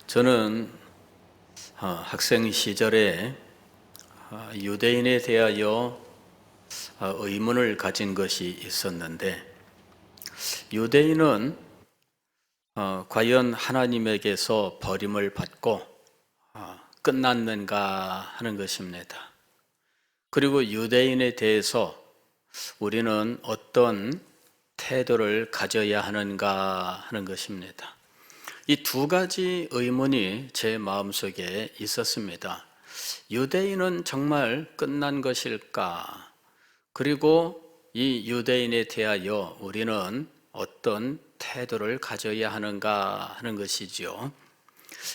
저는 학생 시절에 유대인에 대하여 의문을 가진 것이 있었는데, 유대인은 과연 하나님에게서 버림을 받고 끝났는가 하는 것입니다. 그리고 유대인에 대해서 우리는 어떤 태도를 가져야 하는가 하는 것입니다. 이 두 가지 의문이 제 마음속에 있었습니다. 유대인은 정말 끝난 것일까? 그리고 이 유대인에 대하여 우리는 어떤 태도를 가져야 하는가 하는 것이지요.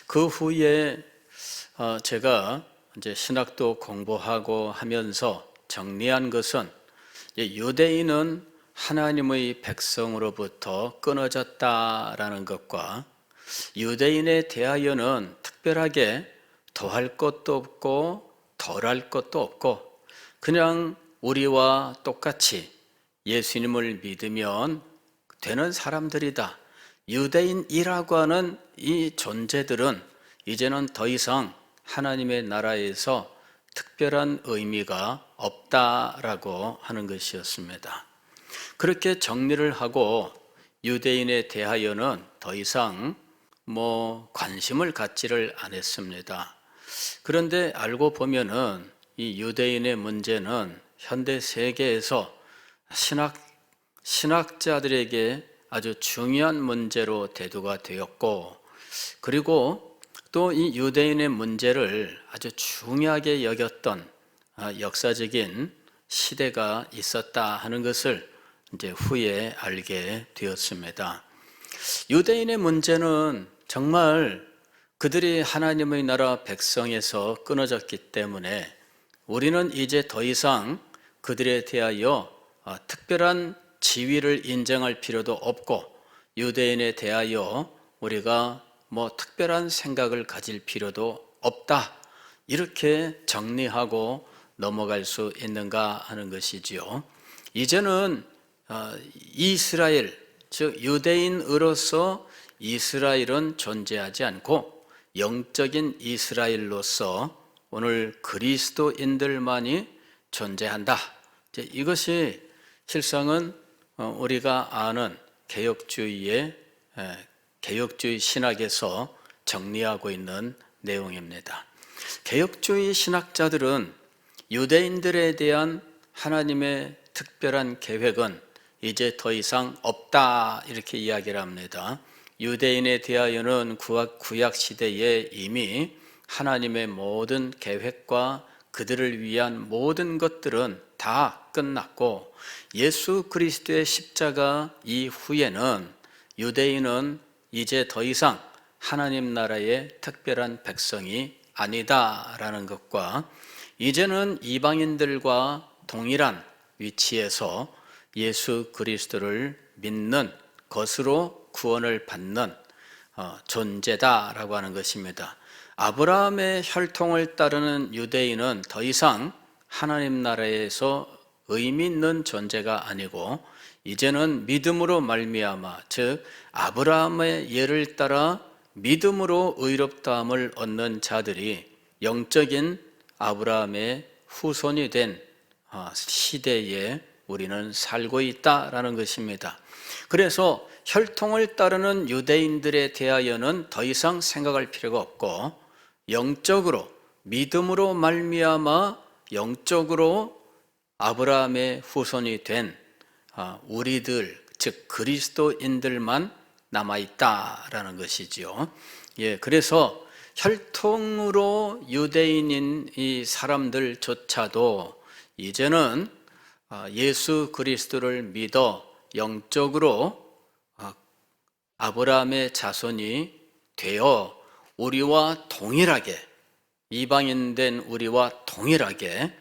그 후에 제가 이제 신학도 공부하고 하면서 정리한 것은, 유대인은 하나님의 백성으로부터 끊어졌다라는 것과, 유대인에 대하여는 특별하게 더할 것도 없고 덜할 것도 없고 그냥 우리와 똑같이 예수님을 믿으면 되는 사람들이다. 유대인이라고 하는 이 존재들은 이제는 더 이상 하나님의 나라에서 특별한 의미가 없다라고 하는 것이었습니다. 그렇게 정리를 하고 유대인에 대하여는 더 이상 관심을 갖지를 않았습니다. 그런데 알고 보면은 이 유대인의 문제는 현대 세계에서 신학자들에게 아주 중요한 문제로 대두가 되었고, 그리고 또 이 유대인의 문제를 아주 중요하게 여겼던 역사적인 시대가 있었다 하는 것을 이제 후에 알게 되었습니다. 유대인의 문제는 정말 그들이 하나님의 나라 백성에서 끊어졌기 때문에 우리는 이제 더 이상 그들에 대하여 특별한 지위를 인정할 필요도 없고, 유대인에 대하여 우리가 특별한 생각을 가질 필요도 없다, 이렇게 정리하고 넘어갈 수 있는가 하는 것이지요. 이제는 이스라엘, 즉 유대인으로서 이스라엘은 존재하지 않고 영적인 이스라엘로서 오늘 그리스도인들만이 존재한다. 이것이 실상은 우리가 아는 개혁주의 신학에서 정리하고 있는 내용입니다. 개혁주의 신학자들은 유대인들에 대한 하나님의 특별한 계획은 이제 더 이상 없다, 이렇게 이야기를 합니다. 유대인에 대하여는 구약 시대에 이미 하나님의 모든 계획과 그들을 위한 모든 것들은 다 끝났고, 예수 그리스도의 십자가 이후에는 유대인은 이제 더 이상 하나님 나라의 특별한 백성이 아니다라는 것과, 이제는 이방인들과 동일한 위치에서 예수 그리스도를 믿는 것으로 구원을 받는 존재다라고 하는 것입니다. 아브라함의 혈통을 따르는 유대인은 더 이상 하나님 나라에서 의미 있는 존재가 아니고, 이제는 믿음으로 말미암아, 즉 아브라함의 예를 따라 믿음으로 의롭다함을 얻는 자들이 영적인 아브라함의 후손이 된 시대에 우리는 살고 있다라는 것입니다. 그래서 혈통을 따르는 유대인들에 대하여는 더 이상 생각할 필요가 없고, 영적으로 믿음으로 말미암아 영적으로 아브라함의 후손이 된 우리들, 즉 그리스도인들만 남아있다라는 것이지요. 그래서 혈통으로 유대인인 이 사람들조차도 이제는 예수 그리스도를 믿어 영적으로 아브라함의 자손이 되어 우리와 동일하게, 이방인 된 우리와 동일하게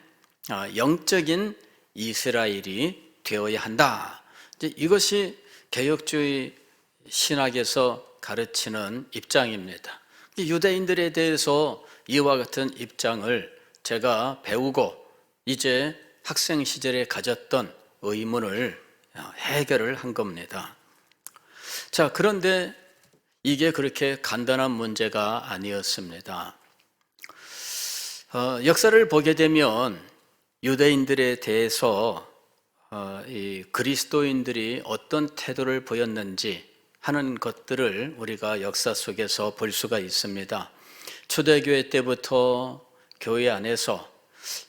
영적인 이스라엘이 되어야 한다. 이것이 개혁주의 신학에서 가르치는 입장입니다. 유대인들에 대해서 이와 같은 입장을 제가 배우고 이제 학생 시절에 가졌던 의문을 해결을 한 겁니다. 자, 그런데 이게 그렇게 간단한 문제가 아니었습니다. 역사를 보게 되면 유대인들에 대해서 이 그리스도인들이 어떤 태도를 보였는지 하는 것들을 우리가 역사 속에서 볼 수가 있습니다. 초대교회 때부터 교회 안에서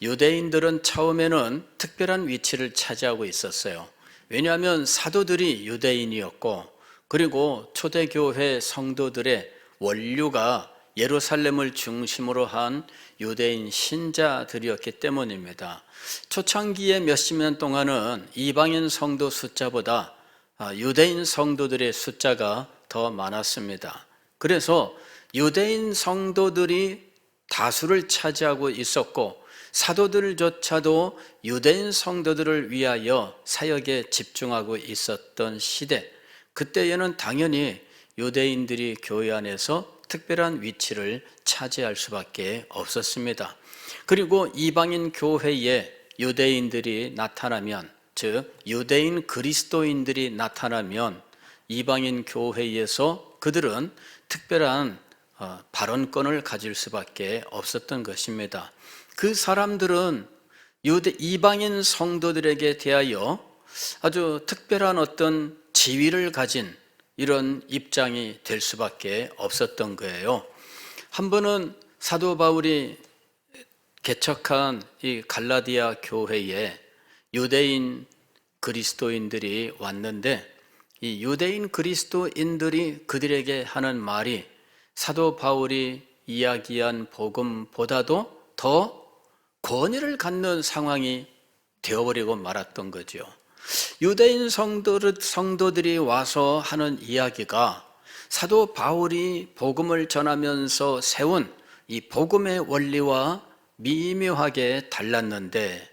유대인들은 처음에는 특별한 위치를 차지하고 있었어요. 왜냐하면 사도들이 유대인이었고, 그리고 초대교회 성도들의 원류가 예루살렘을 중심으로 한 유대인 신자들이었기 때문입니다. 초창기에 몇십 년 동안은 이방인 성도 숫자보다 유대인 성도들의 숫자가 더 많았습니다. 그래서 유대인 성도들이 다수를 차지하고 있었고, 사도들조차도 유대인 성도들을 위하여 사역에 집중하고 있었던 시대, 그때에는 당연히 유대인들이 교회 안에서 특별한 위치를 차지할 수밖에 없었습니다. 그리고 이방인 교회에 유대인들이 나타나면, 즉 유대인 그리스도인들이 나타나면 이방인 교회에서 그들은 특별한 발언권을 가질 수밖에 없었던 것입니다. 그 사람들은 이방인 성도들에게 대하여 아주 특별한 어떤 지위를 가진 이런 입장이 될 수밖에 없었던 거예요. 한 번은 사도 바울이 개척한 이 갈라디아 교회에 유대인 그리스도인들이 왔는데, 이 유대인 그리스도인들이 그들에게 하는 말이 사도 바울이 이야기한 복음보다도 더 권위를 갖는 상황이 되어버리고 말았던 거죠. 유대인 성도들이 와서 하는 이야기가 사도 바울이 복음을 전하면서 세운 이 복음의 원리와 미묘하게 달랐는데,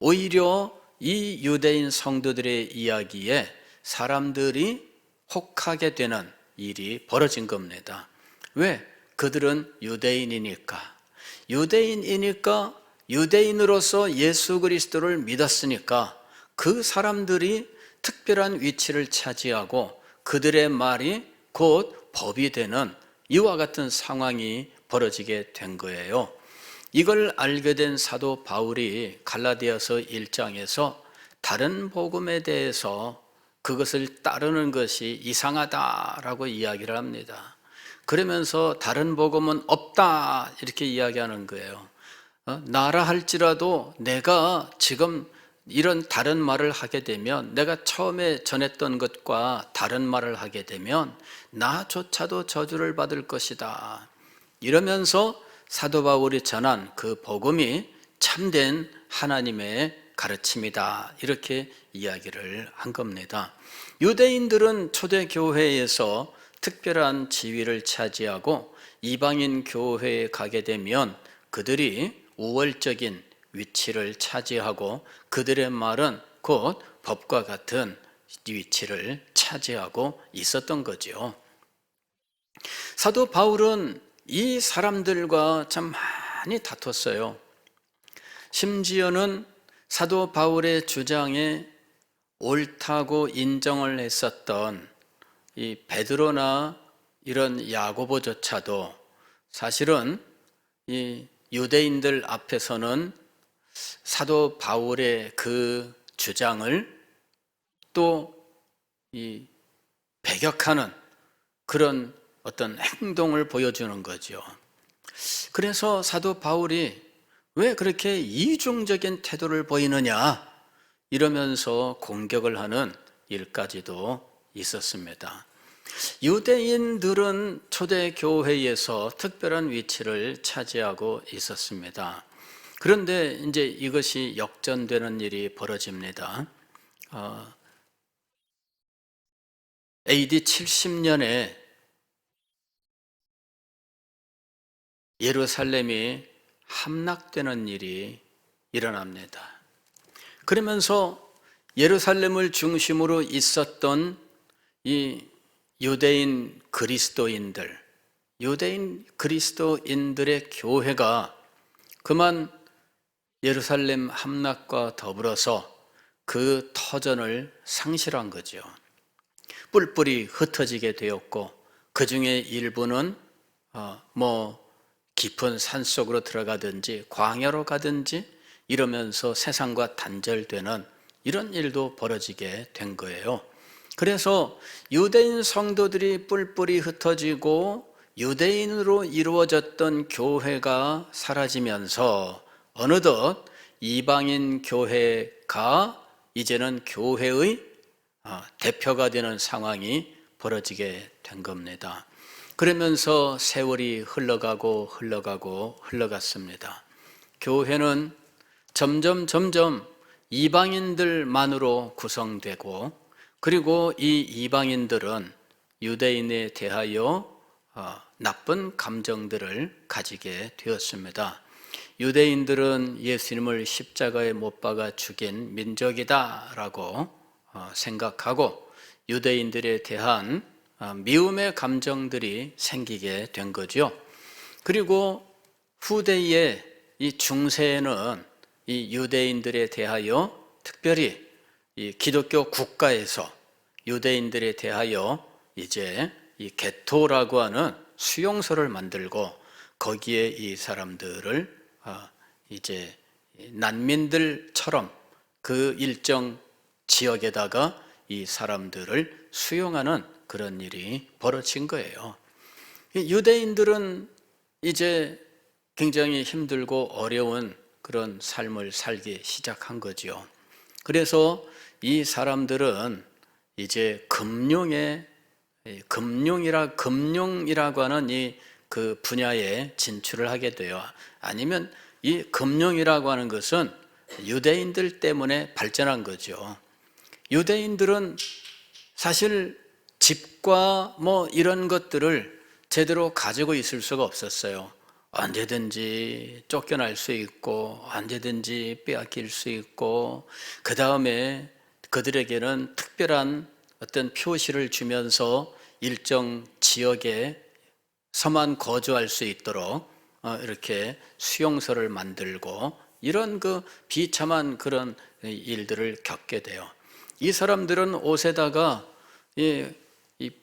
오히려 이 유대인 성도들의 이야기에 사람들이 혹하게 되는 일이 벌어진 겁니다. 왜? 그들은 유대인이니까. 유대인으로서 예수 그리스도를 믿었으니까 그 사람들이 특별한 위치를 차지하고 그들의 말이 곧 법이 되는 이와 같은 상황이 벌어지게 된 거예요. 이걸 알게 된 사도 바울이 갈라디아서 1장에서 다른 복음에 대해서 그것을 따르는 것이 이상하다라고 이야기를 합니다. 그러면서 다른 복음은 없다 이렇게 이야기하는 거예요. 나라 할지라도 내가 지금 이런 다른 말을 하게 되면, 내가 처음에 전했던 것과 다른 말을 하게 되면 나조차도 저주를 받을 것이다. 이러면서 사도 바울이 전한 그 복음이 참된 하나님의 가르침이다. 이렇게 이야기를 한 겁니다. 유대인들은 초대교회에서 특별한 지위를 차지하고 이방인 교회에 가게 되면 그들이 우월적인 위치를 차지하고 그들의 말은 곧 법과 같은 위치를 차지하고 있었던 거죠. 사도 바울은 이 사람들과 참 많이 다퉜어요. 심지어는 사도 바울의 주장에 옳다고 인정을 했었던 이 베드로나 이런 야고보조차도 사실은 이 유대인들 앞에서는 사도 바울의 그 주장을 또 이 배격하는 그런 어떤 행동을 보여주는 거죠. 그래서 사도 바울이 왜 그렇게 이중적인 태도를 보이느냐 이러면서 공격을 하는 일까지도 있었습니다. 유대인들은 초대교회에서 특별한 위치를 차지하고 있었습니다. 그런데 이제 이것이 역전되는 일이 벌어집니다. AD 70년에 예루살렘이 함락되는 일이 일어납니다. 그러면서 예루살렘을 중심으로 있었던 이 유대인 그리스도인들의 교회가 그만 예루살렘 함락과 더불어서 그 터전을 상실한 거죠. 뿔뿔이 흩어지게 되었고, 그 중에 일부는 뭐 깊은 산 속으로 들어가든지 광야로 가든지 이러면서 세상과 단절되는 이런 일도 벌어지게 된 거예요. 그래서 유대인 성도들이 뿔뿔이 흩어지고 유대인으로 이루어졌던 교회가 사라지면서 어느덧 이방인 교회가 이제는 교회의 대표가 되는 상황이 벌어지게 된 겁니다. 그러면서 세월이 흘러갔습니다. 교회는 점점 이방인들만으로 구성되고, 그리고 이 이방인들은 유대인에 대하여 나쁜 감정들을 가지게 되었습니다. 유대인들은 예수님을 십자가에 못 박아 죽인 민족이다라고 생각하고 유대인들에 대한 미움의 감정들이 생기게 된 거죠. 그리고 후대에 이 중세에는 이 유대인들에 대하여 특별히 이 기독교 국가에서 유대인들에 대하여 이제 이 게토라고 하는 수용소를 만들고 거기에 이 사람들을 이제 난민들처럼 그 일정 지역에다가 이 사람들을 수용하는 그런 일이 벌어진 거예요. 유대인들은 이제 굉장히 힘들고 어려운 그런 삶을 살기 시작한 거죠. 그래서 이 사람들은 이제 금융이라고 하는 이 그 분야에 진출을 하게 돼요. 아니면 이 금융이라고 하는 것은 유대인들 때문에 발전한 거죠. 유대인들은 사실 집과 뭐 이런 것들을 제대로 가지고 있을 수가 없었어요. 언제든지 쫓겨날 수 있고 언제든지 빼앗길 수 있고, 그 다음에 그들에게는 특별한 어떤 표시를 주면서 일정 지역에서만 거주할 수 있도록 이렇게 수용소를 만들고 이런 그 비참한 그런 일들을 겪게 돼요. 이 사람들은 옷에다가 이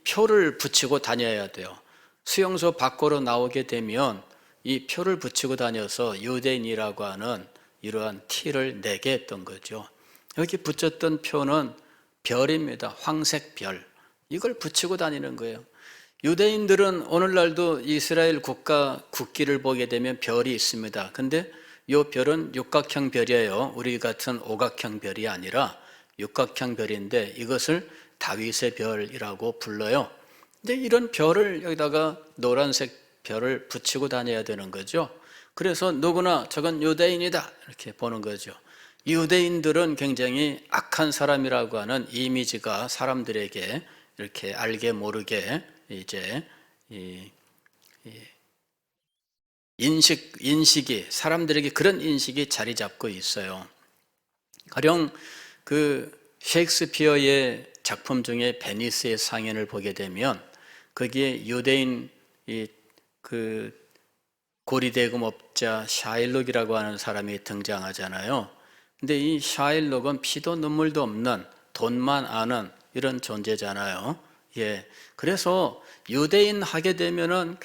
표를 붙이고 다녀야 돼요. 수용소 밖으로 나오게 되면 이 표를 붙이고 다녀서 유대인이라고 하는 이러한 티를 내게 했던 거죠. 여기 붙였던 표는 별입니다. 황색 별. 이걸 붙이고 다니는 거예요. 유대인들은 오늘날도 이스라엘 국기를 보게 되면 별이 있습니다. 근데 이 별은 육각형 별이에요. 우리 같은 오각형 별이 아니라 육각형 별인데 이것을 다윗의 별이라고 불러요. 근데 이런 별을 여기다가 노란색 별을 붙이고 다녀야 되는 거죠. 그래서 누구나 저건 유대인이다 이렇게 보는 거죠. 유대인들은 굉장히 악한 사람이라고 하는 이미지가 사람들에게 이렇게 알게 모르게 이제 인식이 사람들에게 그런 인식이 자리 잡고 있어요. 가령 그 셰익스피어의 작품 중에 베니스의 상인을 보게 되면 거기에 유대인 그 고리대금업자 샤일록이라고 하는 사람이 등장하잖아요. 근데 이 샤일록은 피도 눈물도 없는 돈만 아는 이런 존재잖아요. 예. 그래서 유대인 하게 되면은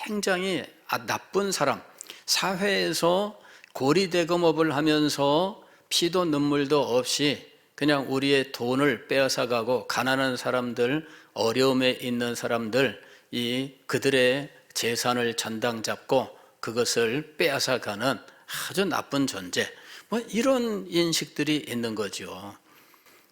굉장히 나쁜 사람, 사회에서 고리대금업을 하면서 피도 눈물도 없이 그냥 우리의 돈을 빼앗아가고 가난한 사람들, 어려움에 있는 사람들, 그들의 재산을 전당 잡고 그것을 빼앗아가는 아주 나쁜 존재, 뭐 이런 인식들이 있는 거죠.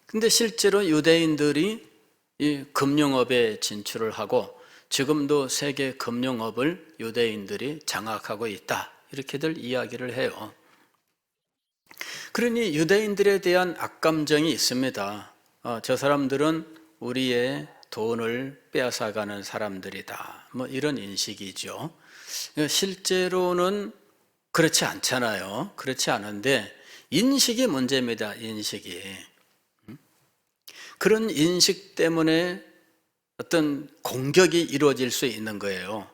근데 실제로 유대인들이 이 금융업에 진출을 하고 지금도 세계 금융업을 유대인들이 장악하고 있다, 이렇게들 이야기를 해요. 그러니 유대인들에 대한 악감정이 있습니다. 저 사람들은 우리의 돈을 빼앗아가는 사람들이다, 뭐 이런 인식이죠. 실제로는 그렇지 않잖아요. 그렇지 않은데 인식이 문제입니다. 인식이. 그런 인식 때문에 어떤 공격이 이루어질 수 있는 거예요.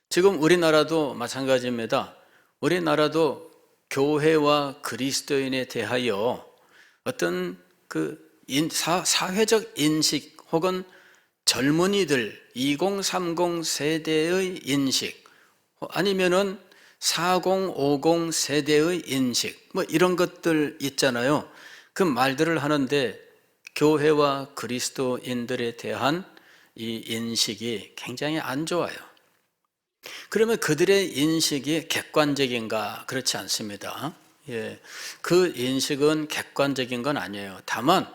지금 우리나라도 마찬가지입니다. 우리나라도 교회와 그리스도인에 대하여 어떤 그 사회적 인식 혹은 젊은이들 2030 세대의 인식, 아니면은 4050 세대의 인식, 뭐 이런 것들 있잖아요. 그 말들을 하는데 교회와 그리스도인들에 대한 이 인식이 굉장히 안 좋아요. 그러면 그들의 인식이 객관적인가? 그렇지 않습니다. 예, 그 인식은 객관적인 건 아니에요. 다만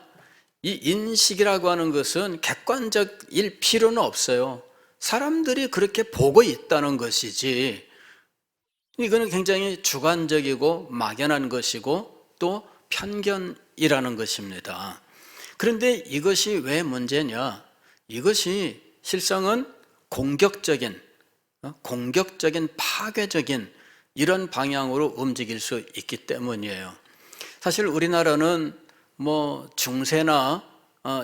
이 인식이라고 하는 것은 객관적일 필요는 없어요. 사람들이 그렇게 보고 있다는 것이지, 이거는 굉장히 주관적이고 막연한 것이고 또 편견이라는 것입니다. 그런데 이것이 왜 문제냐? 이것이 실상은 공격적인 파괴적인 이런 방향으로 움직일 수 있기 때문이에요. 사실 우리나라는 뭐 중세나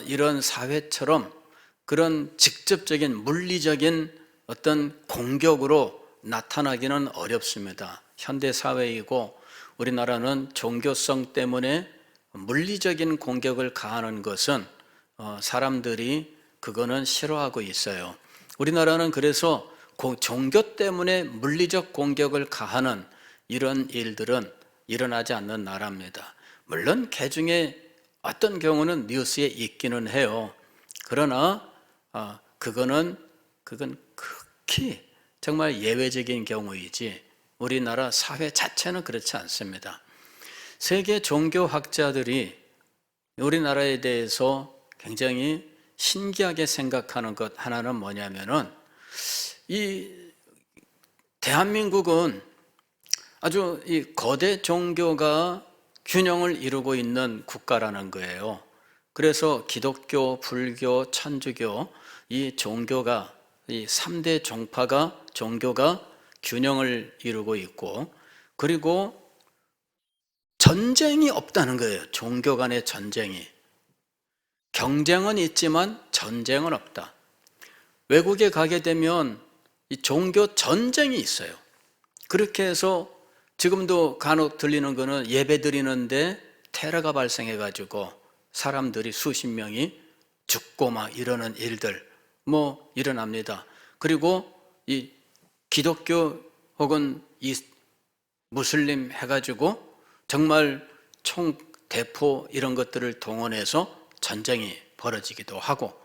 이런 사회처럼 그런 직접적인 물리적인 어떤 공격으로 나타나기는 어렵습니다. 현대 사회이고 우리나라는 종교성 때문에 물리적인 공격을 가하는 것은 사람들이 그거는 싫어하고 있어요. 우리나라는 그래서 종교 때문에 물리적 공격을 가하는 이런 일들은 일어나지 않는 나라입니다. 물론 개중에 어떤 경우는 뉴스에 있기는 해요. 그러나 그건 극히 정말 예외적인 경우이지 우리나라 사회 자체는 그렇지 않습니다. 세계 종교학자들이 우리나라에 대해서 굉장히 신기하게 생각하는 것 하나는 뭐냐면은 이 대한민국은 아주 이 거대 종교가 균형을 이루고 있는 국가라는 거예요. 그래서 기독교, 불교, 천주교 이 종교가 이 3대 종교가 균형을 이루고 있고, 그리고 전쟁이 없다는 거예요. 종교 간의 전쟁이. 경쟁은 있지만 전쟁은 없다. 외국에 가게 되면 이 종교 전쟁이 있어요. 그렇게 해서 지금도 간혹 들리는 거는 예배 드리는데 테러가 발생해가지고 사람들이 수십 명이 죽고 막 이러는 일들 뭐 일어납니다. 그리고 이 기독교 혹은 이 무슬림 해가지고 정말 총 대포 이런 것들을 동원해서 전쟁이 벌어지기도 하고,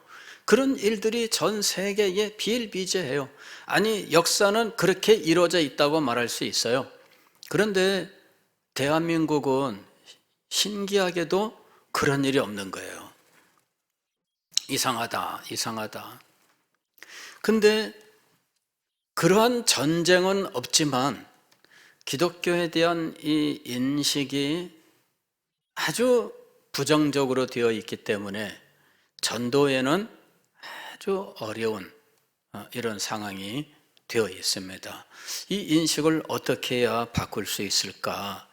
그런 일들이 전 세계에 비일비재해요. 아니 역사는 그렇게 이루어져 있다고 말할 수 있어요. 그런데 대한민국은 신기하게도 그런 일이 없는 거예요. 이상하다. 근데 그러한 전쟁은 없지만 기독교에 대한 이 인식이 아주 부정적으로 되어 있기 때문에 전도에는 아주 어려운 이런 상황이 되어 있습니다. 이 인식을 어떻게 해야 바꿀 수 있을까?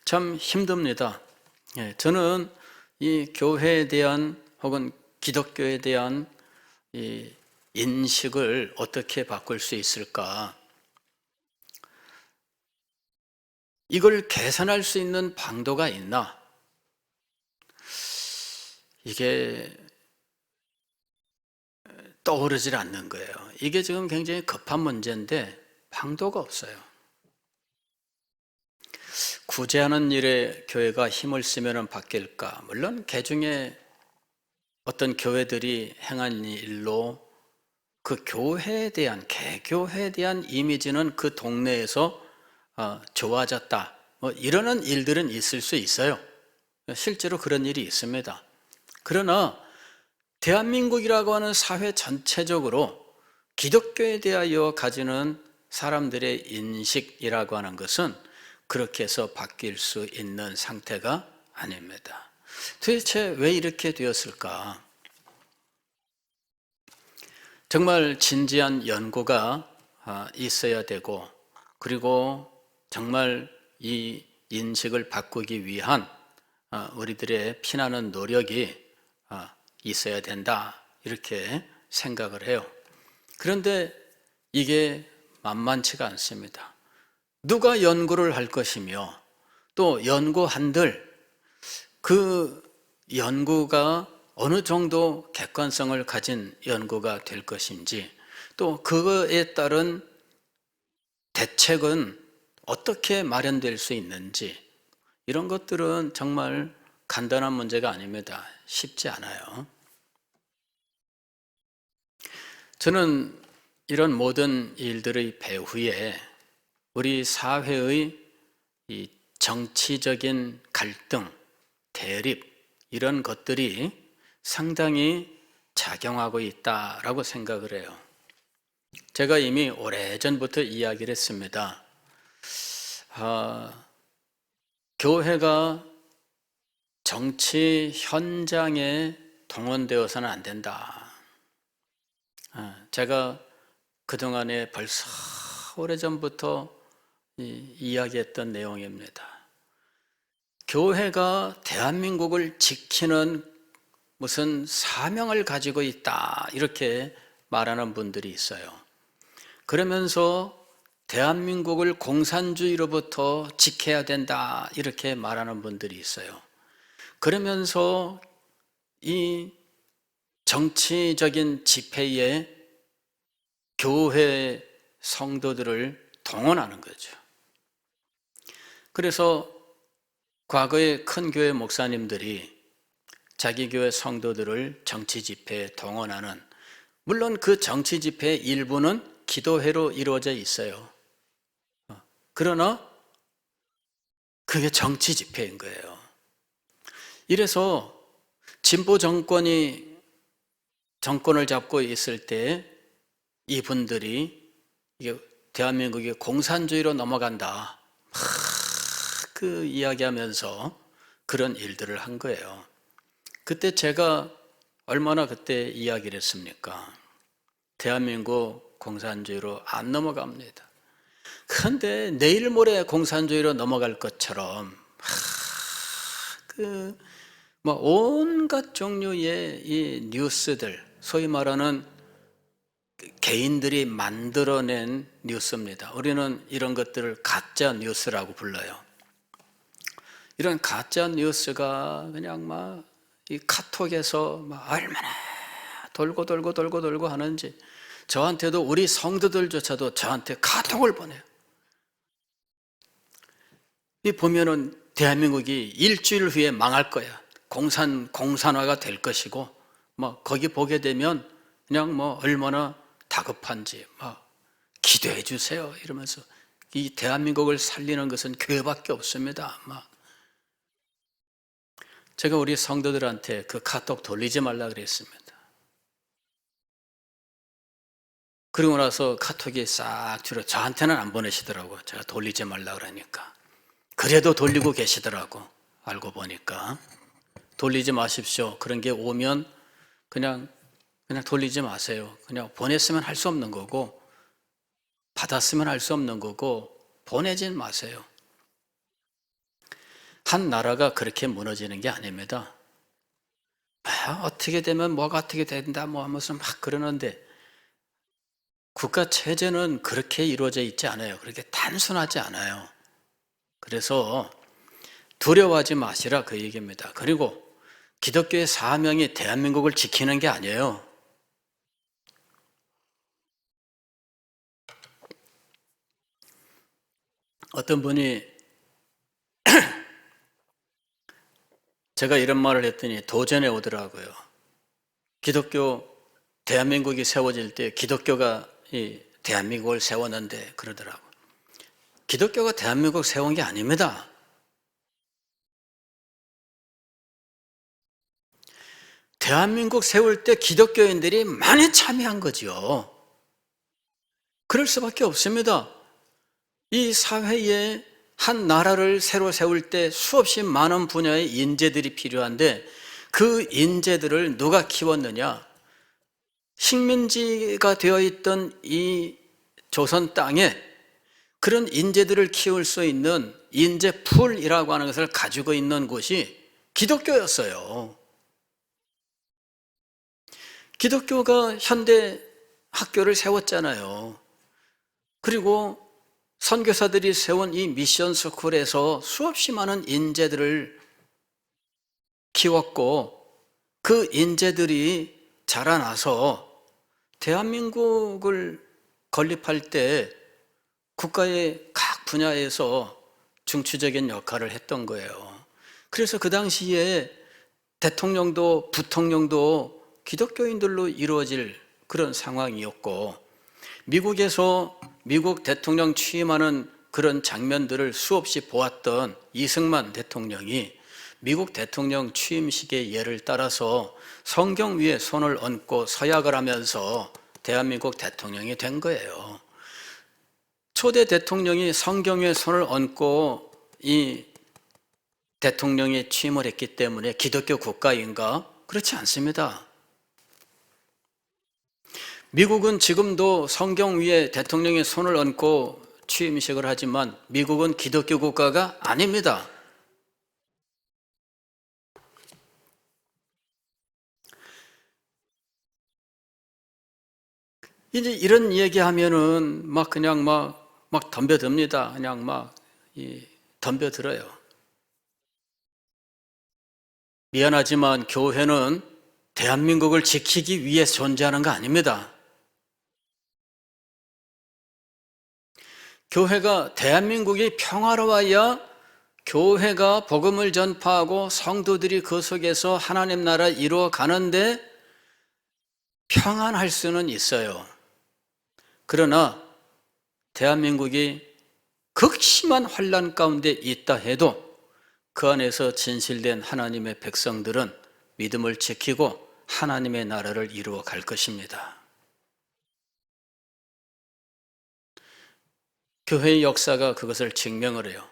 참 힘듭니다. 저는 이 교회에 대한 혹은 기독교에 대한 이 인식을 어떻게 바꿀 수 있을까? 이걸 개선할 수 있는 방도가 있나? 이게 떠오르질 않는 거예요. 이게 지금 굉장히 급한 문제인데 방도가 없어요. 구제하는 일에 교회가 힘을 쓰면 바뀔까? 물론 개중에 어떤 교회들이 행한 일로 그 교회에 대한, 개교회에 대한 이미지는 그 동네에서 좋아졌다, 뭐 이러는 일들은 있을 수 있어요. 실제로 그런 일이 있습니다. 그러나 대한민국이라고 하는 사회 전체적으로 기독교에 대하여 가지는 사람들의 인식이라고 하는 것은 그렇게 해서 바뀔 수 있는 상태가 아닙니다. 도대체 왜 이렇게 되었을까? 정말 진지한 연구가 있어야 되고, 그리고 정말 이 인식을 바꾸기 위한 우리들의 피나는 노력이 있어야 된다, 이렇게 생각을 해요. 그런데 이게 만만치가 않습니다. 누가 연구를 할 것이며 또 연구한들 그 연구가 어느 정도 객관성을 가진 연구가 될 것인지, 또 그거에 따른 대책은 어떻게 마련될 수 있는지, 이런 것들은 정말 간단한 문제가 아닙니다. 쉽지 않아요. 저는 이런 모든 일들의 배후에 우리 사회의 이 정치적인 갈등, 대립, 이런 것들이 상당히 작용하고 있다라고 생각을 해요. 제가 이미 오래전부터 이야기를 했습니다. 교회가 정치 현장에 동원되어서는 안 된다. 제가 그동안에 벌써 오래전부터 이야기했던 내용입니다. 교회가 대한민국을 지키는 무슨 사명을 가지고 있다, 이렇게 말하는 분들이 있어요. 그러면서 대한민국을 공산주의로부터 지켜야 된다, 이렇게 말하는 분들이 있어요. 그러면서 이 정치적인 집회에 교회 성도들을 동원하는 거죠. 그래서 과거에 큰 교회 목사님들이 자기 교회 성도들을 정치 집회에 동원하는, 물론 그 정치 집회의 일부는 기도회로 이루어져 있어요. 그러나 그게 정치 집회인 거예요. 이래서 진보 정권이 정권을 잡고 있을 때 이분들이 대한민국이 공산주의로 넘어간다, 그 이야기하면서 그런 일들을 한 거예요. 그때 제가 얼마나 그때 이야기를 했습니까? 대한민국 공산주의로 안 넘어갑니다. 그런데 내일 모레 공산주의로 넘어갈 것처럼 온갖 종류의 이 뉴스들, 소위 말하는 개인들이 만들어낸 뉴스입니다. 우리는 이런 것들을 가짜 뉴스라고 불러요. 이런 가짜 뉴스가 그냥 이 카톡에서 얼마나 돌고 하는지, 저한테도, 우리 성도들조차도 저한테 카톡을 보내요. 이 보면은 대한민국이 일주일 후에 망할 거야, 공산화가 될 것이고, 거기 보게 되면 그냥 얼마나 다급한지 기도해 주세요 이러면서, 이 대한민국을 살리는 것은 교회밖에 없습니다. 제가 우리 성도들한테 그 카톡 돌리지 말라 그랬습니다. 그리고 나서 카톡이 싹 줄어, 저한테는 안 보내시더라고요. 제가 돌리지 말라 그러니까. 그래도 돌리고 계시더라고. 알고 보니까. 돌리지 마십시오. 그런 게 오면 그냥 돌리지 마세요. 그냥 보냈으면 할 수 없는 거고, 받았으면 할 수 없는 거고, 보내진 마세요. 한 나라가 그렇게 무너지는 게 아닙니다. 어떻게 되면 뭐가 어떻게 된다 하면서 그러는데, 국가 체제는 그렇게 이루어져 있지 않아요. 그렇게 단순하지 않아요. 그래서 두려워하지 마시라, 그 얘기입니다. 그리고 기독교의 사명이 대한민국을 지키는 게 아니에요. 어떤 분이 제가 이런 말을 했더니 도전해 오더라고요. 기독교, 대한민국이 세워질 때 기독교가 이 대한민국을 세웠는데, 그러더라고. 기독교가 대한민국 세운 게 아닙니다. 대한민국 세울 때 기독교인들이 많이 참여한 거죠. 그럴 수밖에 없습니다. 이 사회에 한 나라를 새로 세울 때 수없이 많은 분야의 인재들이 필요한데, 그 인재들을 누가 키웠느냐? 식민지가 되어 있던 이 조선 땅에 그런 인재들을 키울 수 있는 인재풀이라고 하는 것을 가지고 있는 곳이 기독교였어요. 기독교가 현대 학교를 세웠잖아요. 그리고 선교사들이 세운 이 미션 스쿨에서 수없이 많은 인재들을 키웠고, 그 인재들이 자라나서 대한민국을 건립할 때 국가의 각 분야에서 중추적인 역할을 했던 거예요. 그래서 그 당시에 대통령도 부통령도 기독교인들로 이루어질 그런 상황이었고, 미국에서 미국 대통령 취임하는 그런 장면들을 수없이 보았던 이승만 대통령이 미국 대통령 취임식의 예를 따라서 성경 위에 손을 얹고 서약을 하면서 대한민국 대통령이 된 거예요. 초대 대통령이 성경 위에 손을 얹고 이 대통령이 취임을 했기 때문에 기독교 국가인가? 그렇지 않습니다. 미국은 지금도 성경 위에 대통령이 손을 얹고 취임식을 하지만 미국은 기독교 국가가 아닙니다. 이제 이런 얘기하면은 그냥 덤벼듭니다. 그냥 덤벼들어요. 미안하지만 교회는 대한민국을 지키기 위해 존재하는 거 아닙니다. 교회가 대한민국이 평화로워야 교회가 복음을 전파하고 성도들이 그 속에서 하나님 나라 이루어 가는데 평안할 수는 있어요. 그러나 대한민국이 극심한 환난 가운데 있다 해도 그 안에서 진실된 하나님의 백성들은 믿음을 지키고 하나님의 나라를 이루어 갈 것입니다. 교회의 역사가 그것을 증명을 해요.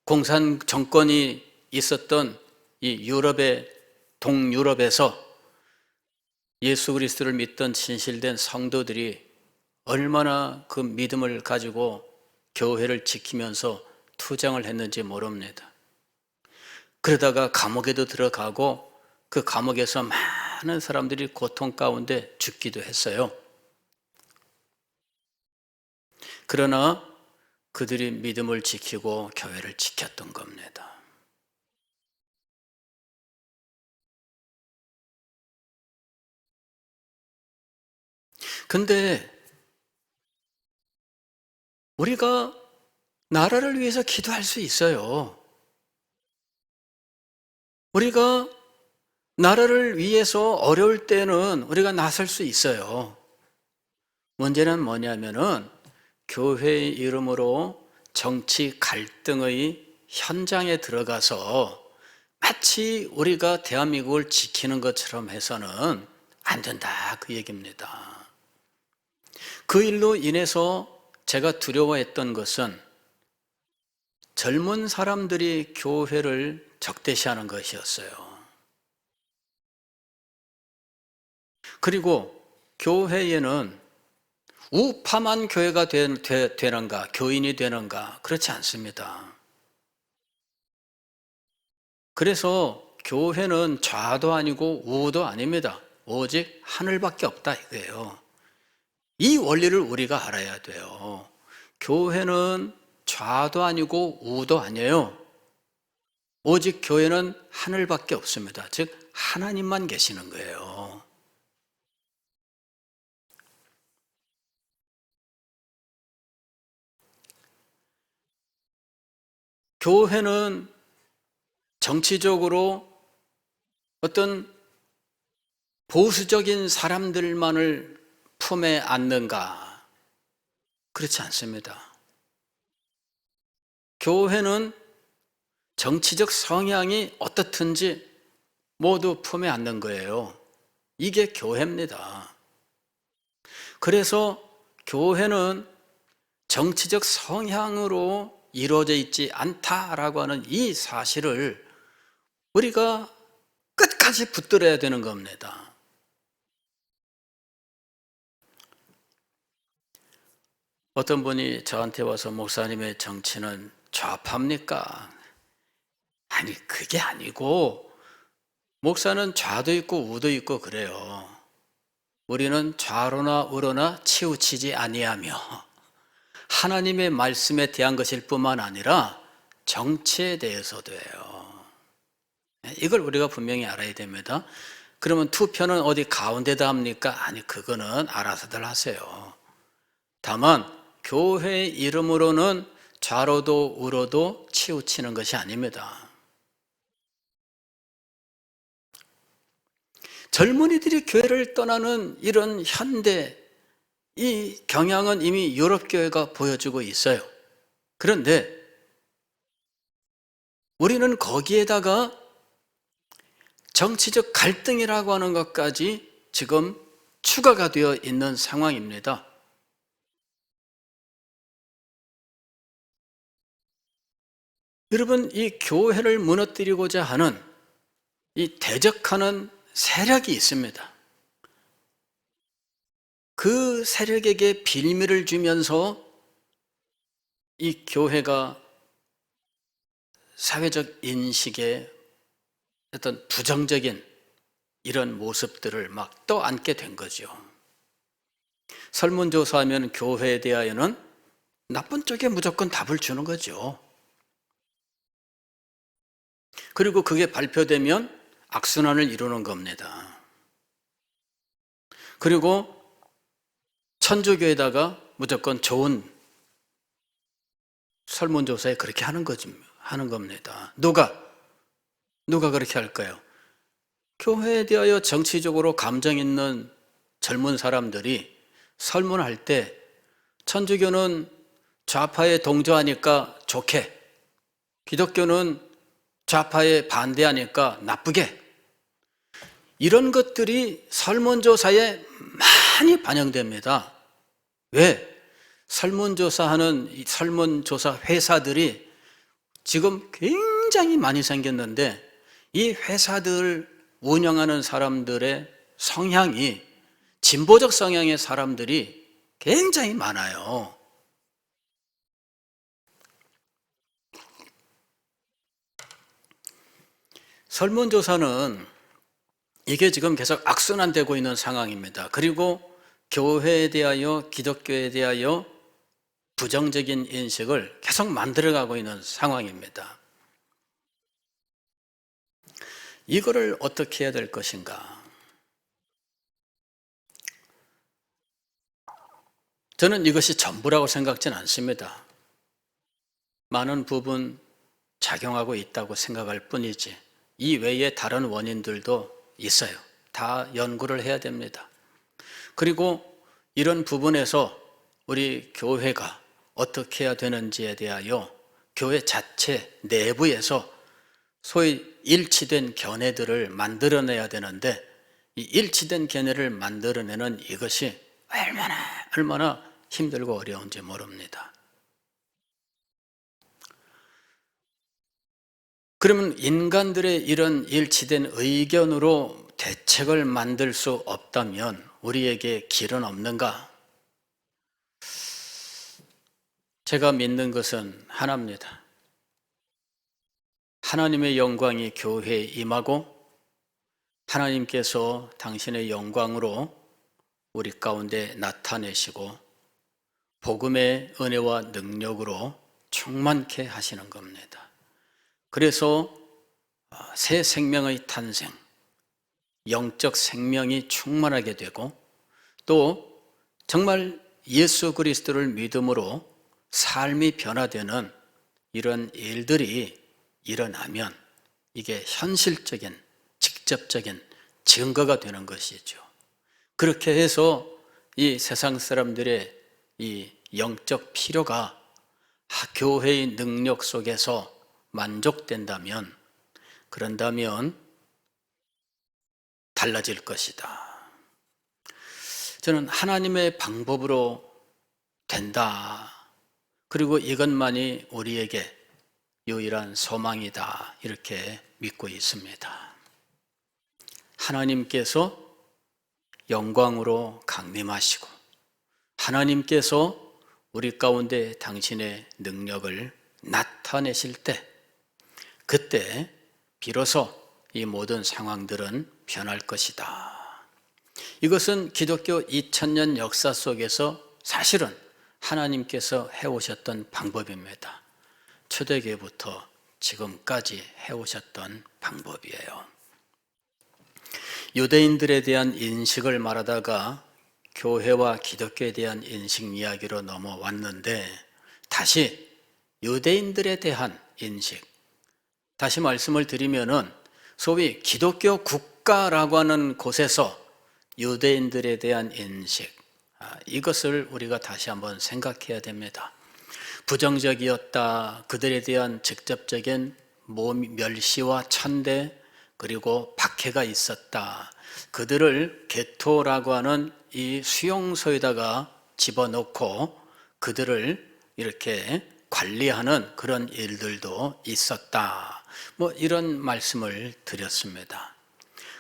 공산 정권이 있었던 이 동유럽에서 예수 그리스도를 믿던 진실된 성도들이 얼마나 그 믿음을 가지고 교회를 지키면서 투쟁을 했는지 모릅니다. 그러다가 감옥에도 들어가고 그 감옥에서 많은 사람들이 고통 가운데 죽기도 했어요. 그러나 그들이 믿음을 지키고 교회를 지켰던 겁니다. 근데 우리가 나라를 위해서 기도할 수 있어요. 우리가 나라를 위해서 어려울 때는 우리가 나설 수 있어요. 문제는 뭐냐면은 교회의 이름으로 정치 갈등의 현장에 들어가서 마치 우리가 대한민국을 지키는 것처럼 해서는 안 된다, 그 얘기입니다. 그 일로 인해서 제가 두려워했던 것은 젊은 사람들이 교회를 적대시하는 것이었어요. 그리고 교회에는 우파만 교회가 되는가, 교인이 되는가, 그렇지 않습니다. 그래서 교회는 좌도 아니고 우도 아닙니다. 오직 하늘밖에 없다 이거예요. 이 원리를 우리가 알아야 돼요. 교회는 좌도 아니고 우도 아니에요. 오직 교회는 하늘밖에 없습니다. 즉 하나님만 계시는 거예요. 교회는 정치적으로 어떤 보수적인 사람들만을 품에 안는가? 그렇지 않습니다. 교회는 정치적 성향이 어떻든지 모두 품에 안는 거예요. 이게 교회입니다. 그래서 교회는 정치적 성향으로 이루어져 있지 않다라고 하는 이 사실을 우리가 끝까지 붙들어야 되는 겁니다. 어떤 분이 저한테 와서 목사님의 정치는 좌파입니까? 아니, 그게 아니고 목사는 좌도 있고 우도 있고 그래요. 우리는 좌로나 우로나 치우치지 아니하며 하나님의 말씀에 대한 것일 뿐만 아니라 정치에 대해서도 해요. 이걸 우리가 분명히 알아야 됩니다. 그러면 투표는 어디 가운데다 합니까? 아니, 그거는 알아서들 하세요. 다만 교회 이름으로는 좌로도 우로도 치우치는 것이 아닙니다. 젊은이들이 교회를 떠나는 이런 현대 이 경향은 이미 유럽 교회가 보여주고 있어요. 그런데 우리는 거기에다가 정치적 갈등이라고 하는 것까지 지금 추가가 되어 있는 상황입니다. 여러분, 이 교회를 무너뜨리고자 하는 이 대적하는 세력이 있습니다. 그 세력에게 빌미를 주면서 이 교회가 사회적 인식에 어떤 부정적인 이런 모습들을 막 떠안게 된 거죠. 설문조사하면 교회에 대하여는 나쁜 쪽에 무조건 답을 주는 거죠. 그리고 그게 발표되면 악순환을 이루는 겁니다. 그리고 천주교에다가 무조건 좋은 설문조사에 그렇게 하는 겁니다. 누가 그렇게 할까요? 교회에 대하여 정치적으로 감정 있는 젊은 사람들이 설문할 때 천주교는 좌파에 동조하니까 좋게, 기독교는 좌파에 반대하니까 나쁘게, 이런 것들이 설문조사에 많이 반영됩니다. 왜? 설문조사하는 이 설문조사 회사들이 지금 굉장히 많이 생겼는데 이 회사들 운영하는 사람들의 성향이 진보적 성향의 사람들이 굉장히 많아요. 설문조사는 이게 지금 계속 악순환되고 있는 상황입니다. 그리고 교회에 대하여, 기독교에 대하여 부정적인 인식을 계속 만들어가고 있는 상황입니다. 이거를 어떻게 해야 될 것인가? 저는 이것이 전부라고 생각지는 않습니다. 많은 부분 작용하고 있다고 생각할 뿐이지 이 외에 다른 원인들도 있어요. 다 연구를 해야 됩니다. 그리고 이런 부분에서 우리 교회가 어떻게 해야 되는지에 대하여 교회 자체 내부에서 소위 일치된 견해들을 만들어내야 되는데 이 일치된 견해를 만들어내는 이것이 얼마나 힘들고 어려운지 모릅니다. 그러면 인간들의 이런 일치된 의견으로 대책을 만들 수 없다면 우리에게 길은 없는가? 제가 믿는 것은 하나입니다. 하나님의 영광이 교회에 임하고 하나님께서 당신의 영광으로 우리 가운데 나타내시고 복음의 은혜와 능력으로 충만케 하시는 겁니다. 그래서 새 생명의 탄생, 영적 생명이 충만하게 되고 또 정말 예수 그리스도를 믿음으로 삶이 변화되는 이런 일들이 일어나면 이게 현실적인, 직접적인 증거가 되는 것이죠. 그렇게 해서 이 세상 사람들의 이 영적 필요가 교회의 능력 속에서 만족된다면, 그런다면 달라질 것이다. 저는 하나님의 방법으로 된다. 그리고 이것만이 우리에게 유일한 소망이다. 이렇게 믿고 있습니다. 하나님께서 영광으로 강림하시고 하나님께서 우리 가운데 당신의 능력을 나타내실 때 그때 비로소 이 모든 상황들은 변할 것이다. 이것은 기독교 2000년 역사 속에서 사실은 하나님께서 해오셨던 방법입니다. 초대교회부터 지금까지 해오셨던 방법이에요. 유대인들에 대한 인식을 말하다가 교회와 기독교에 대한 인식 이야기로 넘어왔는데, 다시 유대인들에 대한 인식, 다시 말씀을 드리면은 소위 기독교 국가라고 하는 곳에서 유대인들에 대한 인식, 이것을 우리가 다시 한번 생각해야 됩니다. 부정적이었다. 그들에 대한 직접적인 멸시와 천대, 그리고 박해가 있었다. 그들을 게토라고 하는 이 수용소에다가 집어넣고 그들을 이렇게 관리하는 그런 일들도 있었다. 이런 말씀을 드렸습니다.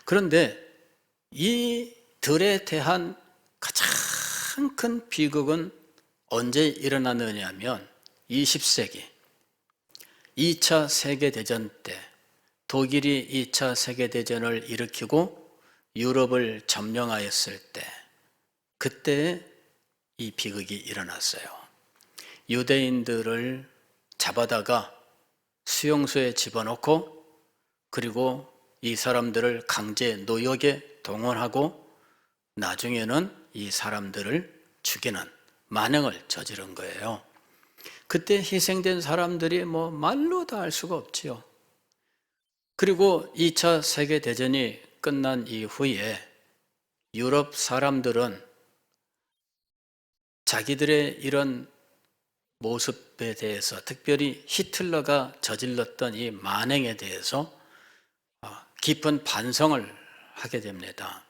그런데 이들에 대한 가장 큰 비극은 언제 일어났느냐 하면 20세기 2차 세계대전 때 독일이 2차 세계대전을 일으키고 유럽을 점령하였을 때, 그때 이 비극이 일어났어요. 유대인들을 잡아다가 수용소에 집어넣고 그리고 이 사람들을 강제 노역에 동원하고 나중에는 이 사람들을 죽이는 만행을 저지른 거예요. 그때 희생된 사람들이 말로 다 알 수가 없지요. 그리고 2차 세계대전이 끝난 이후에 유럽 사람들은 자기들의 이런 모습에 대해서, 특별히 히틀러가 저질렀던 이 만행에 대해서 깊은 반성을 하게 됩니다.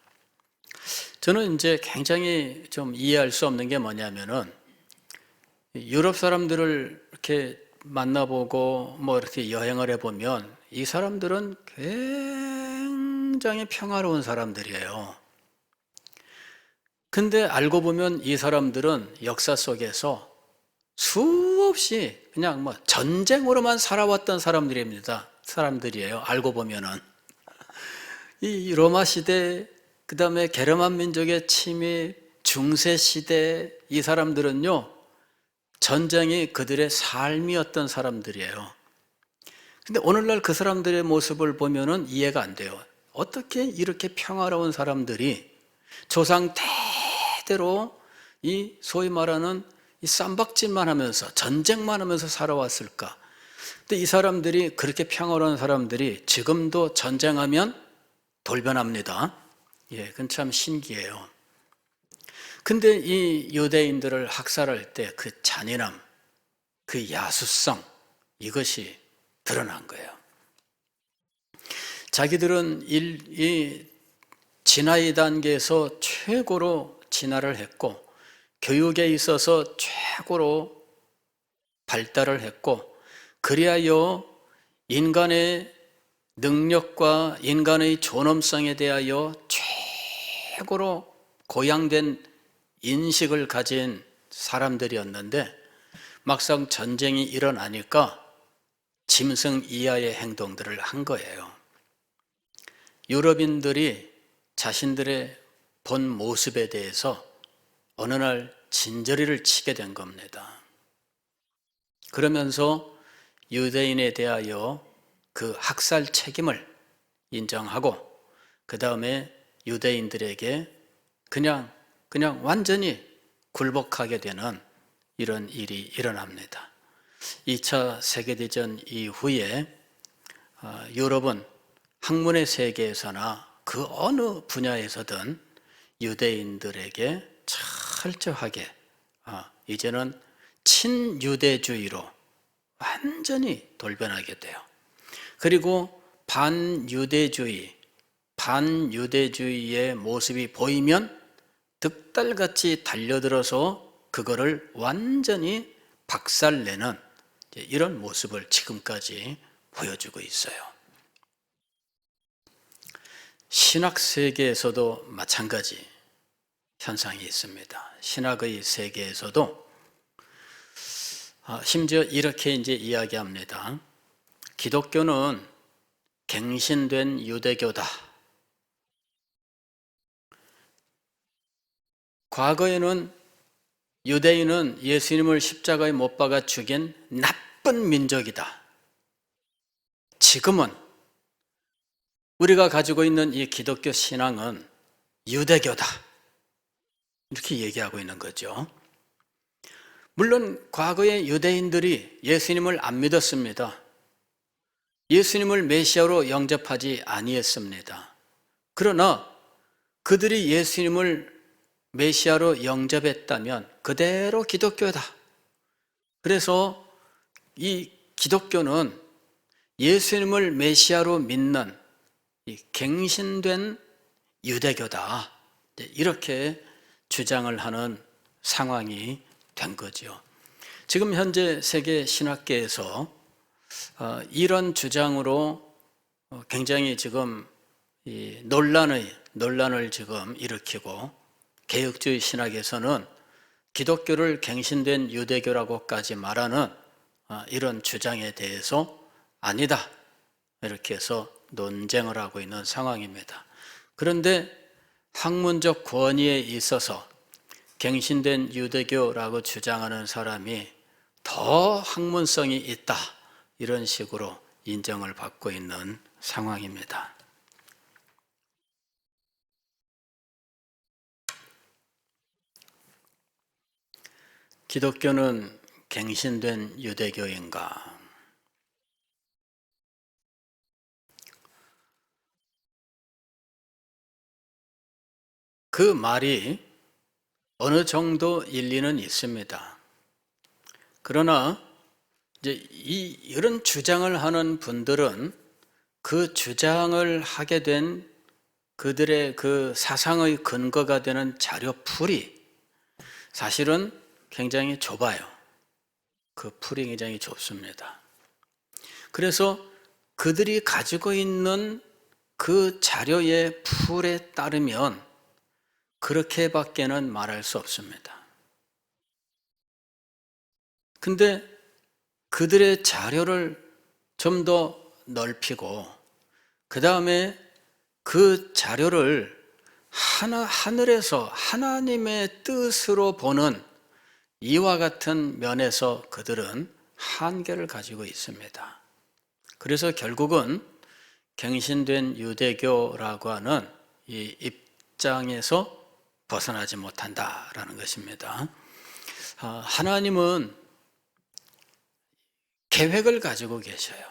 저는 이제 굉장히 좀 이해할 수 없는 게 뭐냐면은, 유럽 사람들을 이렇게 만나보고 이렇게 여행을 해보면 이 사람들은 굉장히 평화로운 사람들이에요. 근데 알고 보면 이 사람들은 역사 속에서 수없이 그냥 전쟁으로만 살아왔던 사람들이에요. 알고 보면은. 이 로마 시대, 그 다음에 게르만 민족의 침입, 중세 시대, 이 사람들은요, 전쟁이 그들의 삶이었던 사람들이에요. 근데 오늘날 그 사람들의 모습을 보면은 이해가 안 돼요. 어떻게 이렇게 평화로운 사람들이 조상 대대로 이 소위 말하는 이 쌈박질만 하면서, 전쟁만 하면서 살아왔을까? 근데 이 사람들이, 그렇게 평화로운 사람들이 지금도 전쟁하면 돌변합니다. 그건 참 신기해요. 근데 이 유대인들을 학살할 때 그 잔인함, 그 야수성, 이것이 드러난 거예요. 자기들은 이 진화의 단계에서 최고로 진화를 했고, 교육에 있어서 최고로 발달을 했고, 그리하여 인간의 능력과 인간의 존엄성에 대하여 최고로 고양된 인식을 가진 사람들이었는데, 막상 전쟁이 일어나니까 짐승 이하의 행동들을 한 거예요. 유럽인들이 자신들의 본 모습에 대해서 어느 날 진저리를 치게 된 겁니다. 그러면서 유대인에 대하여 그 학살 책임을 인정하고, 그 다음에 유대인들에게 그냥 완전히 굴복하게 되는 이런 일이 일어납니다. 2차 세계대전 이후에 유럽은 학문의 세계에서나 그 어느 분야에서든 유대인들에게 철저하게 이제는 친유대주의로 완전히 돌변하게 돼요. 그리고 반유대주의의 모습이 보이면 득달같이 달려들어서 그거를 완전히 박살내는 이런 모습을 지금까지 보여주고 있어요. 신학 세계에서도 마찬가지 현상이 있습니다. 신학의 세계에서도 심지어 이렇게 이제 이야기합니다. 기독교는 갱신된 유대교다. 과거에는 유대인은 예수님을 십자가에 못 박아 죽인 나쁜 민족이다. 지금은 우리가 가지고 있는 이 기독교 신앙은 유대교다, 이렇게 얘기하고 있는 거죠. 물론 과거의 유대인들이 예수님을 안 믿었습니다. 예수님을 메시아로 영접하지 아니했습니다. 그러나 그들이 예수님을 메시아로 영접했다면 그대로 기독교다. 그래서 이 기독교는 예수님을 메시아로 믿는 이 갱신된 유대교다, 이렇게 주장을 하는 상황이 된 거죠. 지금 현재 세계 신학계에서 이런 주장으로 굉장히 지금 이 논란을 지금 일으키고, 개혁주의 신학에서는 기독교를 갱신된 유대교라고까지 말하는 이런 주장에 대해서 아니다, 이렇게 해서 논쟁을 하고 있는 상황입니다. 그런데 학문적 권위에 있어서 갱신된 유대교라고 주장하는 사람이 더 학문성이 있다, 이런 식으로 인정을 받고 있는 상황입니다. 기독교는 갱신된 유대교인가? 그 말이 어느 정도 일리는 있습니다. 그러나 이제 이런 주장을 하는 분들은 그 주장을 하게 된 그들의 그 사상의 근거가 되는 자료풀이 사실은 굉장히 좁아요. 그 풀이 굉장히 좁습니다. 그래서 그들이 가지고 있는 그 자료의 풀에 따르면 그렇게밖에는 말할 수 없습니다. 근데 그들의 자료를 좀 더 넓히고, 그 다음에 그 자료를 하늘에서 하나님의 뜻으로 보는 이와 같은 면에서 그들은 한계를 가지고 있습니다. 그래서 결국은 갱신된 유대교라고 하는 이 입장에서 벗어나지 못한다라는 것입니다. 하나님은 계획을 가지고 계셔요.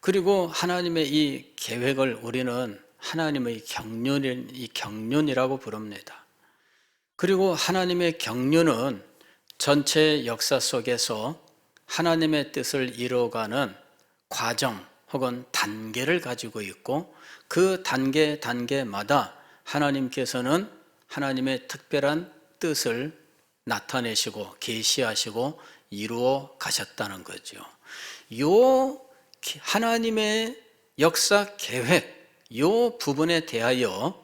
그리고 하나님의 이 계획을 우리는 하나님의 경륜이라고 부릅니다. 그리고 하나님의 경륜은 전체 역사 속에서 하나님의 뜻을 이루어가는 과정 혹은 단계를 가지고 있고, 그 단계마다 하나님께서는 하나님의 특별한 뜻을 나타내시고 계시하시고 이루어 가셨다는 거죠. 요 하나님의 역사 계획, 요 부분에 대하여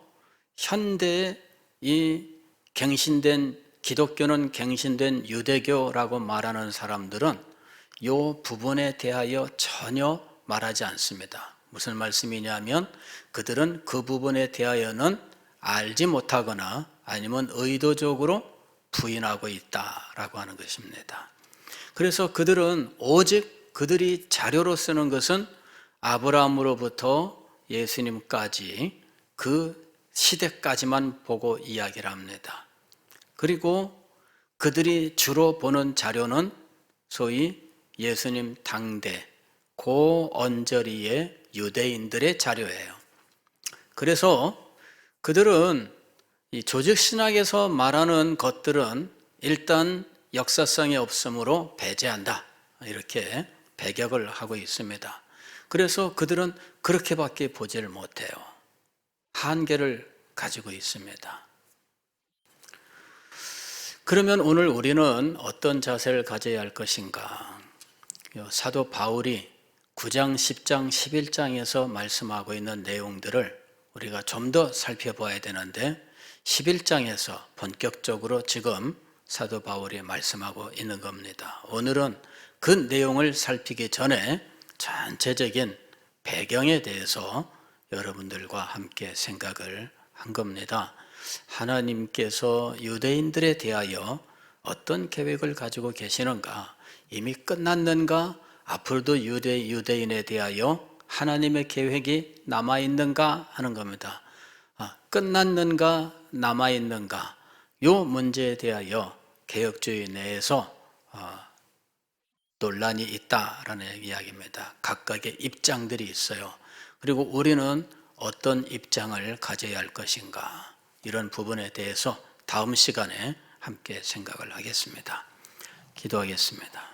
현대 이 갱신된 기독교는 갱신된 유대교라고 말하는 사람들은 요 부분에 대하여 전혀 말하지 않습니다. 무슨 말씀이냐면 그들은 그 부분에 대하여는 알지 못하거나 아니면 의도적으로 부인하고 있다라고 하는 것입니다. 그래서 그들은 오직 그들이 자료로 쓰는 것은 아브라함으로부터 예수님까지 그 시대까지만 보고 이야기를 합니다. 그리고 그들이 주로 보는 자료는 소위 예수님 당대 고 언저리의 유대인들의 자료예요. 그래서 그들은 이 조직신학에서 말하는 것들은 일단 역사성이 없으므로 배제한다, 이렇게 배격을 하고 있습니다. 그래서 그들은 그렇게밖에 보지를 못해요. 한계를 가지고 있습니다. 그러면 오늘 우리는 어떤 자세를 가져야 할 것인가? 사도 바울이 9장, 10장, 11장에서 말씀하고 있는 내용들을 우리가 좀 더 살펴봐야 되는데, 11장에서 본격적으로 지금 사도 바울이 말씀하고 있는 겁니다. 오늘은 그 내용을 살피기 전에 전체적인 배경에 대해서 여러분들과 함께 생각을 한 겁니다. 하나님께서 유대인들에 대하여 어떤 계획을 가지고 계시는가? 이미 끝났는가? 앞으로도 유대인에 대하여 하나님의 계획이 남아있는가 하는 겁니다. 끝났는가 남아있는가 이 문제에 대하여 개혁주의 내에서 논란이 있다라는 이야기입니다. 각각의 입장들이 있어요. 그리고 우리는 어떤 입장을 가져야 할 것인가 이런 부분에 대해서 다음 시간에 함께 생각을 하겠습니다. 기도하겠습니다.